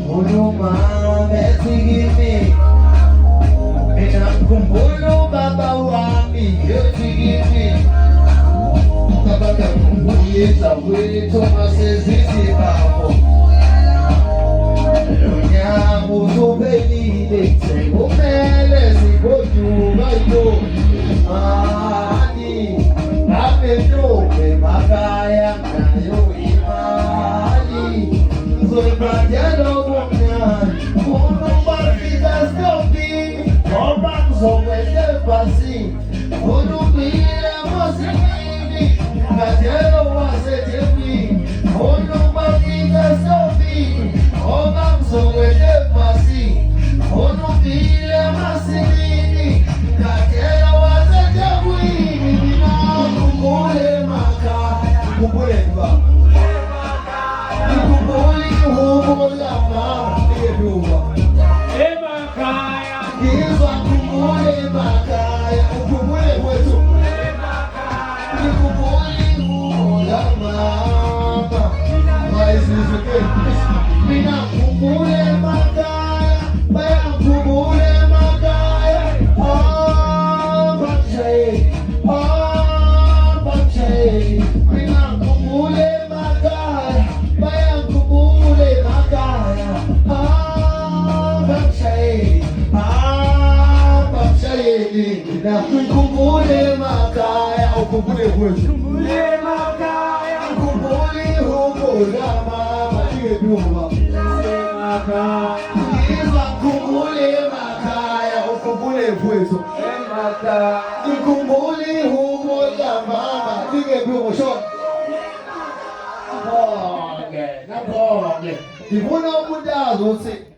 huruma umesigimi, ninamkumbuka baba wami yosigimi, kabaka kumbuliza wito masezisi babo lunyamu zubelile umele sibojuba yo ani amedope makaya nayo imani zolbadiano gomnyani unubarida stopi oba mzowele basi unumile mosimini katero wasetemi unubarida stopi oba mzowele basi unumile mosimini katero wasetemi ninakumule maka kumule ba Kumule makaya, kumule kwetu. Kumule makaya, kumule huko la mama ile nyumba. Makaya, kumule makaya, kumule kwetu. Makaya, kumule huko la mama ile nyumba. Okay, na bonge. Ibuna muda zote.